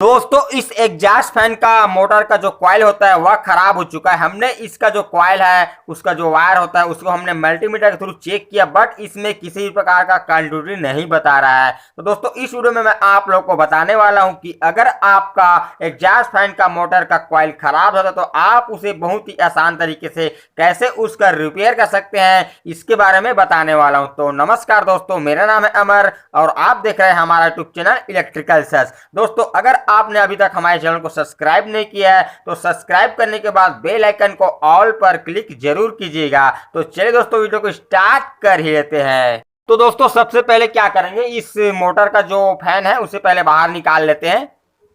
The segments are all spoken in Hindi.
दोस्तों इस एग्जॉस्ट फैन का मोटर का जो कॉइल होता है वह खराब हो चुका है। हमने इसका जो कॉइल है उसका जो वायर होता है उसको हमने मल्टीमीटर के थ्रू चेक किया, बट इसमें किसी भी प्रकार का कंडक्टिविटी नहीं बता रहा है। तो दोस्तों इस वीडियो में मैं आप लोग को बताने वाला हूं कि अगर आपका एग्जॉस्ट फैन का मोटर का कॉइल खराब होता है तो आप उसे बहुत ही आसान तरीके से कैसे उसका रिपेयर कर सकते हैं, इसके बारे में बताने वाला हूं। तो नमस्कार दोस्तों, मेरा नाम है अमर और आप देख रहे हैं हमारा यूट्यूब चैनल इलेक्ट्रिकल सर्च। दोस्तों अगर आपने अभी तक हमारे चैनल को सब्सक्राइब नहीं किया है तो सब्सक्राइब करने के बाद बेल आइकन को ऑल पर क्लिक जरूर कीजिएगा। तो चलिए दोस्तों वीडियो को स्टार्ट कर ही लेते हैं। तो दोस्तों सबसे पहले क्या करेंगे, इस मोटर का जो फैन है उसे पहले बाहर निकाल लेते हैं।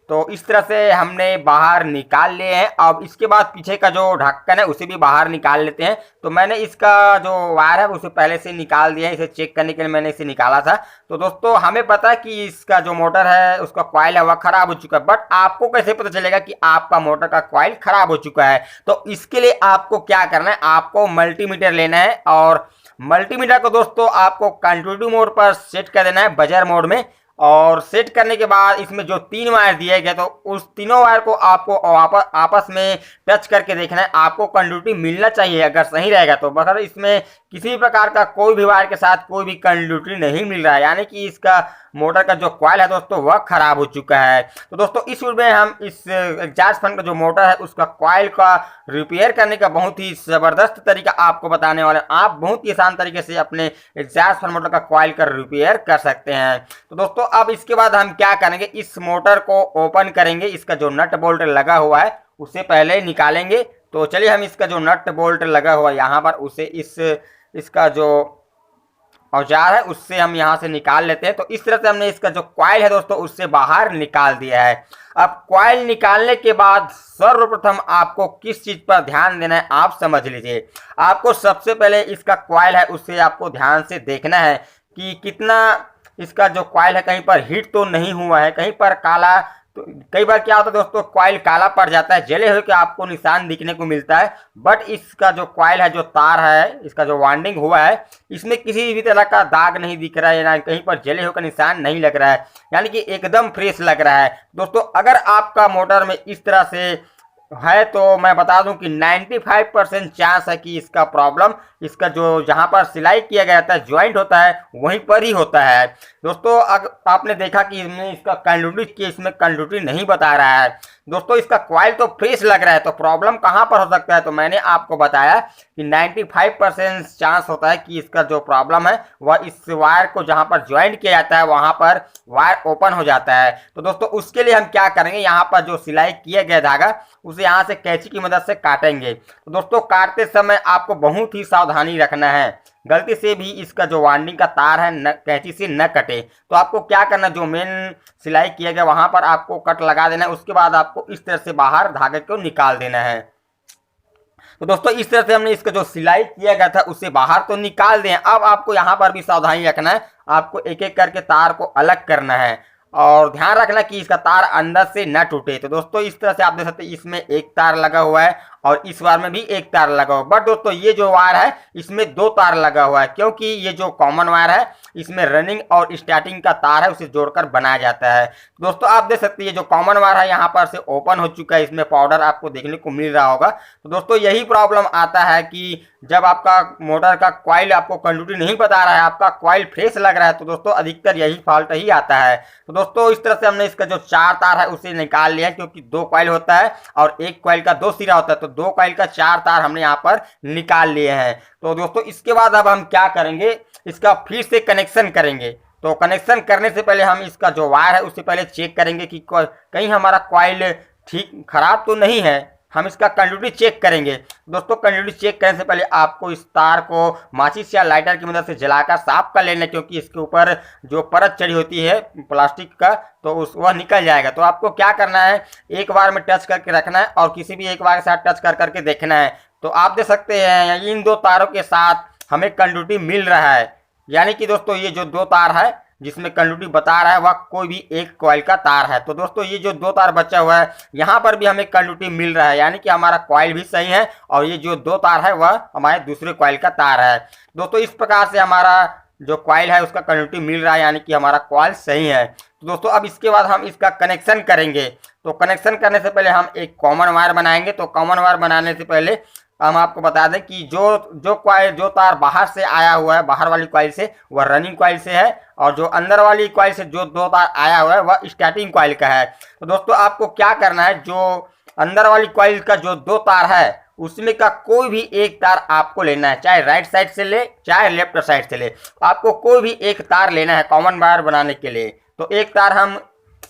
तो इस तरह से हमने बाहर निकाल लिए हैं। अब इसके बाद पीछे का जो ढक्कन है उसे भी बाहर निकाल लेते हैं। तो मैंने इसका जो वायर है उसे पहले से निकाल दिया है, इसे चेक करने के लिए मैंने इसे निकाला था। तो दोस्तों हमें पता है कि इसका जो मोटर है उसका कॉइल है वह खराब हो चुका है, बट आपको कैसे पता चलेगा कि आपका मोटर का कॉइल खराब हो चुका है? तो इसके लिए आपको क्या करना है, आपको मल्टीमीटर लेना है और मल्टीमीटर को दोस्तों आपको कंटिन्यूटी मोड पर सेट कर देना है, बजर मोड में। और सेट करने के बाद इसमें जो 3 वायर दिए गए तो उस तीनों वायर को आपको आपस में टच करके देखना है। आपको कंडक्टिविटी मिलना चाहिए, अगर सही रहेगा तो। अगर इसमें किसी भी प्रकार का कोई भी वायर के साथ कोई भी कंडक्टिविटी नहीं मिल रहा है, यानी कि इसका मोटर का जो कॉइल है दोस्तों वह खराब हो चुका है। तो दोस्तों इस वीडियो में हम इस एग्जॉस्ट फैन का जो मोटर है उसका कॉइल का रिपेयर करने का बहुत ही जबरदस्त तरीका आपको बताने वाले हैं। आप बहुत ही आसान तरीके से अपने एग्जॉस्ट फैन मोटर का कॉइल का रिपेयर कर सकते हैं। तो दोस्तों अब इसके बाद हम क्या करेंगे, इस मोटर को ओपन करेंगे। इसका जो नट बोल्ट लगा हुआ है उसे पहले निकालेंगे। तो चलिए हम इसका जो नट बोल्ट लगा हुआ है यहाँ पर उसे इसका जो औजार है उससे हम यहाँ से निकाल लेते हैं। तो इस तरह से हमने इसका जो कॉइल है दोस्तों उससे बाहर निकाल दिया है। अब कॉइल निकालने के बाद सर्वप्रथम आपको किस चीज पर ध्यान देना है आप समझ लीजिए। आपको सबसे पहले इसका कॉइल है उससे आपको ध्यान से देखना है कि कितना इसका जो कॉइल है कहीं पर हीट तो नहीं हुआ है, कहीं पर काला। तो कई बार क्या होता है दोस्तों, कॉइल काला पड़ जाता है, जले हुए के आपको निशान दिखने को मिलता है, बट इसका जो कॉइल है जो तार है इसका जो वाइंडिंग हुआ है इसमें किसी भी तरह का दाग नहीं दिख रहा है, ना कहीं पर जले हुए का निशान नहीं लग रहा है, यानी कि एकदम फ्रेश लग रहा है। दोस्तों अगर आपका मोटर में इस तरह से है तो मैं बता दूं कि 95% चांस है कि इसका प्रॉब्लम इसका जो जहां पर सिलाई किया गया था ज्वाइंट होता है वहीं पर ही होता है। दोस्तों अगर आपने देखा कि इसका कंडक्टिविटी इसमें कंडक्टिविटी नहीं बता रहा है। दोस्तों इसका कॉइल तो फ्रेश लग रहा है, तो प्रॉब्लम कहां पर हो सकता है? तो मैंने आपको बताया कि 95% चांस होता है कि इसका जो प्रॉब्लम है वह इस वायर को जहां पर ज्वाइंट किया जाता है वहां पर वायर ओपन हो जाता है। तो दोस्तों उसके लिए हम क्या करेंगे, यहाँ पर जो सिलाई किया गया धागा उसे यहाँ से कैंची की मदद से काटेंगे। तो दोस्तों काटते समय आपको बहुत ही सावधानी रखना है, गलती से भी इसका जो वाइंडिंग का तार है कैंची से न कटे। तो आपको क्या करना, जो मेन सिलाई किया गया वहां पर आपको कट लगा देना है, उसके बाद आपको इस तरह से बाहर धागे को निकाल देना है। तो दोस्तों इस तरह से हमने इसका जो सिलाई किया गया था उसे बाहर तो निकाल दें। अब आपको यहाँ पर भी सावधानी रखना है, आपको एक एक करके तार को अलग करना है और ध्यान रखना कि इसका तार अंदर से न टूटे। तो दोस्तों इस तरह से आप देख सकते हैं इसमें एक तार लगा हुआ है और इस वायर में भी एक तार लगा हुआ है, बट दोस्तों ये जो वायर है इसमें 2 तार लगा हुआ है, क्योंकि ये जो कॉमन वायर है इसमें रनिंग और स्टार्टिंग का तार है उसे जोड़कर बनाया जाता है। दोस्तों आप देख सकते हैं ये जो कॉमन वायर है यहाँ पर से ओपन हो चुका है, इसमें पाउडर आपको देखने को मिल रहा होगा। तो दोस्तों यही प्रॉब्लम आता है कि जब आपका मोटर का कॉइल आपको कंडक्टिविटी नहीं बता रहा है, आपका कॉइल फ्रेश लग रहा है, तो दोस्तों अधिकतर यही फॉल्ट ही आता है। तो दोस्तों इस तरह से हमने इसका जो 4 तार है उसे निकाल लिया, क्योंकि 2 कॉइल होता है और एक कॉइल का 2 सिरा होता है, तो 2 कॉइल का 4 तार हमने यहाँ पर निकाल लिए हैं। तो दोस्तों इसके बाद अब हम क्या करेंगे, इसका फिर से कनेक्शन करेंगे। तो कनेक्शन करने से पहले हम इसका जो वायर है उससे पहले चेक करेंगे कि कहीं हमारा कॉइल ठीक खराब तो नहीं है। हम इसका कंडक्टिविटी चेक करेंगे। दोस्तों कंडक्टिविटी चेक करने से पहले आपको इस तार को माचिस या लाइटर की मदद से जलाकर साफ कर लेना, क्योंकि इसके ऊपर जो परत चढ़ी होती है प्लास्टिक का तो वह निकल जाएगा। तो आपको क्या करना है, एक बार में टच करके रखना है और किसी भी एक बार के साथ टच करके देखना है। तो आप देख सकते हैं इन 2 तारों के साथ हमें कंडक्टिविटी मिल रहा है, यानी कि दोस्तों ये जो 2 तार है जिसमें कंडक्टिविटी बता रहा है वह कोई भी एक कॉइल का तार है। तो दोस्तों ये जो 2 तार बचा हुआ है यहाँ पर भी हमें कंडक्टिविटी मिल रहा है, यानी कि हमारा कॉइल भी सही है और ये जो 2 तार है वह हमारे दूसरे कॉइल का तार है। दोस्तों इस प्रकार से हमारा जो कॉइल है उसका कंडक्टिविटी मिल रहा है, यानी कि हमारा कॉइल सही है। तो दोस्तों अब इसके बाद हम इसका कनेक्शन करेंगे। तो कनेक्शन करने से पहले हम एक कॉमन वायर बनाएंगे। तो कॉमन वायर बनाने से पहले हम आपको बता दें कि जो तार बाहर से आया हुआ है, बाहर वाली कॉइल से, वह रनिंग कॉइल से है, और जो अंदर वाली कॉइल से जो 2 तार आया हुआ है वह स्टार्टिंग कॉइल का है। तो दोस्तों आपको क्या करना है, जो अंदर वाली कॉइल का जो 2 तार है उसमें का कोई भी एक तार आपको लेना है, चाहे राइट साइड से ले चाहे लेफ्ट साइड से ले, आपको कोई भी एक तार लेना है कॉमन वायर बनाने के लिए। तो एक तार हम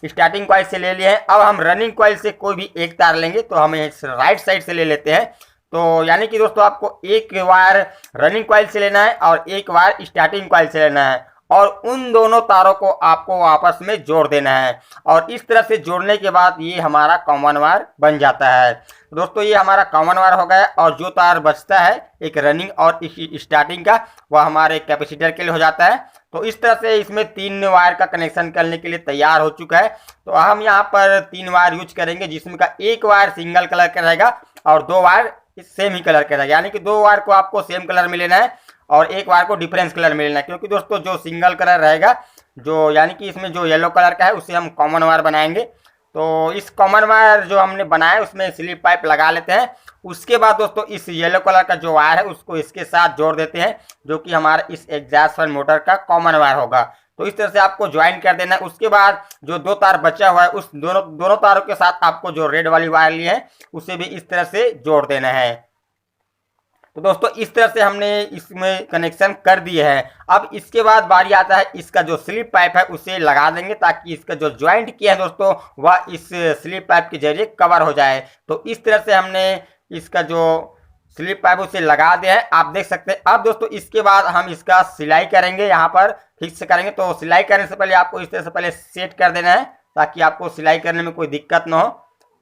स्टार्टिंग कॉइल से ले लिए हैं। अब हम रनिंग कॉइल से कोई भी एक तार लेंगे, तो हमें राइट साइड से ले लेते हैं। तो यानी कि दोस्तों आपको एक वायर रनिंग कॉइल से लेना है और एक वायर स्टार्टिंग कॉइल से लेना है, और उन दोनों तारों को आपको आपस में जोड़ देना है। और इस तरह से जोड़ने के बाद ये हमारा कॉमन वायर बन जाता है। तो दोस्तों ये हमारा कॉमन वायर हो गया, और जो तार बचता है एक रनिंग और स्टार्टिंग का, वह हमारे कैपेसिटर के लिए हो जाता है। तो इस तरह से इसमें 3 वायर का कनेक्शन करने के लिए तैयार हो चुका है। तो हम यहाँ पर 3 वायर यूज करेंगे, जिसमें का एक वायर सिंगल कलर का रहेगा और 2 वायर सेम ही कलर का रहेगा। यानी कि 2 वायर को आपको सेम कलर में लेना है और एक वायर को डिफरेंस कलर में लेना है, क्योंकि दोस्तों जो सिंगल कलर रहेगा, जो यानी कि इसमें जो येलो कलर का है, उसे हम कॉमन वायर बनाएंगे। तो इस कॉमन वायर जो हमने बनाया है उसमें स्लिप पाइप लगा लेते हैं। उसके बाद दोस्तों इस येलो कलर का जो वायर है उसको इसके साथ जोड़ देते हैं, जो कि हमारा इस एग्जॉस्ट फैन मोटर का कॉमन वायर होगा। तो इस तरह से आपको ज्वाइन कर देना है। उसके बाद जो 2 तार बचा हुआ है, उस दोनों तारों के साथ आपको जो रेड वाली वायर ली है उसे भी इस तरह से जोड़ देना है। तो दोस्तों इस तरह से हमने इसमें कनेक्शन कर दिए हैं। अब इसके बाद बारी आता है इसका जो स्लिप पाइप है उसे लगा देंगे, ताकि इसका जो ज्वाइंट किया है दोस्तों वह इस स्लिप पाइप के जरिए कवर हो जाए। तो इस तरह से हमने इसका जो स्लिप पाइप उसे लगा दिया है, आप देख सकते हैं। अब दोस्तों इसके बाद हम इसका सिलाई करेंगे, यहाँ पर फिक्स करेंगे। तो सिलाई करने से पहले आपको इस तरह से पहले सेट कर देना है, ताकि आपको सिलाई करने में कोई दिक्कत ना हो।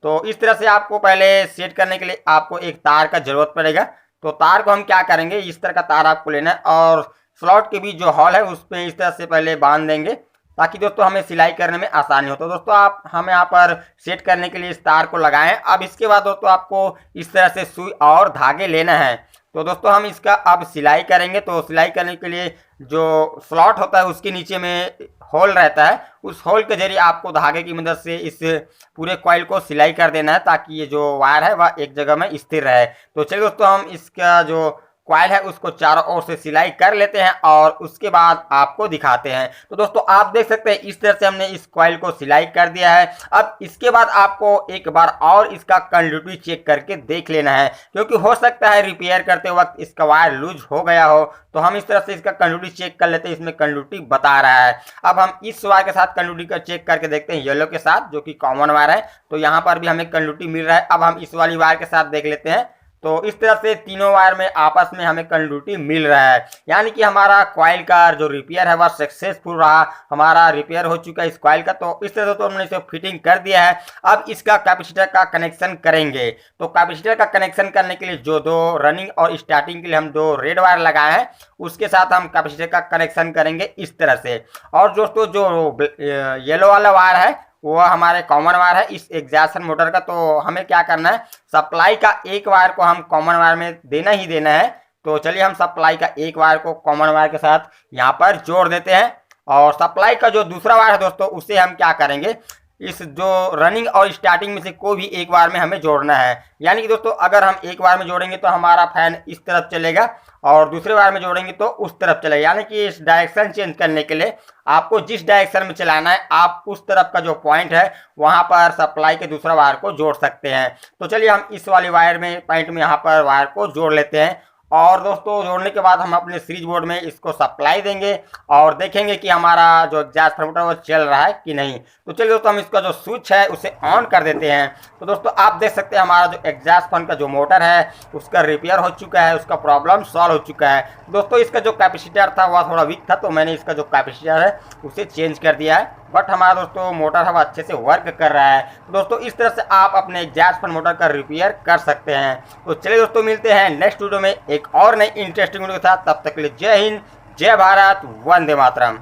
तो इस तरह से आपको पहले सेट करने के लिए आपको एक तार का जरूरत पड़ेगा। तो तार को हम क्या करेंगे, इस तरह का तार आपको लेना है और स्लॉट के बीच जो हॉल है उस पर इस तरह से पहले बांध देंगे, ताकि दोस्तों हमें सिलाई करने में आसानी हो। तो दोस्तों हम यहाँ पर सेट करने के लिए इस तार को लगाएं। अब इसके बाद दोस्तों आपको इस तरह से सुई और धागे लेना है। तो दोस्तों हम इसका अब सिलाई करेंगे। तो सिलाई करने के लिए जो स्लॉट होता है उसके नीचे में होल रहता है, उस होल के जरिए आपको धागे की मदद से इस पूरे कॉइल को सिलाई कर देना है, ताकि ये जो वायर है वह एक जगह में स्थिर रहे। तो चलिए दोस्तों हम इसका जो कॉइल है उसको चारों ओर से सिलाई कर लेते हैं और उसके बाद आपको दिखाते हैं। तो दोस्तों आप देख सकते हैं इस तरह से हमने इस कॉइल को सिलाई कर दिया है। अब इसके बाद आपको एक बार और इसका कंडक्टिविटी चेक करके देख लेना है, क्योंकि हो सकता है रिपेयर करते वक्त इसका वायर लूज हो गया हो। तो हम इस तरह से इसका कंडक्टिविटी चेक कर लेते हैं, इसमें कंडक्टिविटी बता रहा है। अब हम इस वायर के साथ कंडक्टिविटी का चेक करके देखते हैं, येलो के साथ, जो कि कॉमन वायर है। तो यहाँ पर भी हमें कंडक्टिविटी मिल रहा है। अब हम इस वाली वायर के साथ देख लेते हैं। तो इस तरह से तीनों वायर में आपस में हमें कंडक्टिविटी मिल रहा है, यानी कि हमारा कॉइल का जो रिपेयर है वह सक्सेसफुल रहा, हमारा रिपेयर हो चुका है इस कॉइल का। तो इस तरह से तो हमने इसे फिटिंग कर दिया है। अब इसका कैपेसिटर का कनेक्शन करेंगे। तो कैपेसिटर का कनेक्शन करने के लिए जो 2 रनिंग और स्टार्टिंग के लिए हम 2 रेड वायर लगाए हैं, उसके साथ हम कैपेसिटर का कनेक्शन करेंगे इस तरह से। और दोस्तों जो येलो वाला वायर है वो हमारे कॉमन वायर है इस एग्जॉस्ट फैन मोटर का। तो हमें क्या करना है, सप्लाई का एक वायर को हम कॉमन वायर में देना ही देना है। तो चलिए हम सप्लाई का एक वायर को कॉमन वायर के साथ यहाँ पर जोड़ देते हैं। और सप्लाई का जो दूसरा वायर है दोस्तों उसे हम क्या करेंगे, इस जो रनिंग और स्टार्टिंग में से कोई भी एक वायर में हमें जोड़ना है। यानी कि दोस्तों अगर हम एक वायर में जोड़ेंगे तो हमारा फैन इस तरफ चलेगा, और दूसरे वायर में जोड़ेंगे तो उस तरफ चलेगा। यानी कि इस डायरेक्शन चेंज करने के लिए आपको जिस डायरेक्शन में चलाना है, आप उस तरफ का जो पॉइंट है वहां पर सप्लाई के दूसरा वायर को जोड़ सकते हैं। तो चलिए हम इस वाली वायर में पॉइंट में यहाँ पर वायर को जोड़ लेते हैं। और दोस्तों जोड़ने के बाद हम अपने सीरीज बोर्ड में इसको सप्लाई देंगे और देखेंगे कि हमारा जो एग्जॉस्ट फैन मोटर वो चल रहा है कि नहीं। तो चलिए दोस्तों हम इसका जो स्विच है उसे ऑन कर देते हैं। तो दोस्तों आप देख सकते हैं हमारा जो एग्जॉस्ट फैन का जो मोटर है उसका रिपेयर हो चुका है, उसका प्रॉब्लम सॉल्व हो चुका है। दोस्तों इसका जो कैपेसिटर था वह थोड़ा वीक था, तो मैंने इसका जो कैपेसिटर है उसे चेंज कर दिया है। बट हमारा दोस्तों मोटर है वो अच्छे से वर्क कर रहा है। तो दोस्तों इस तरह से आप अपने एग्जॉस्ट फैन मोटर का रिपेयर कर सकते हैं। तो चलिए दोस्तों मिलते हैं नेक्स्ट वीडियो में एक और नई इंटरेस्टिंग वीडियो के साथ। तब तक के लिए जय हिंद, जय भारत, वंदे मातरम।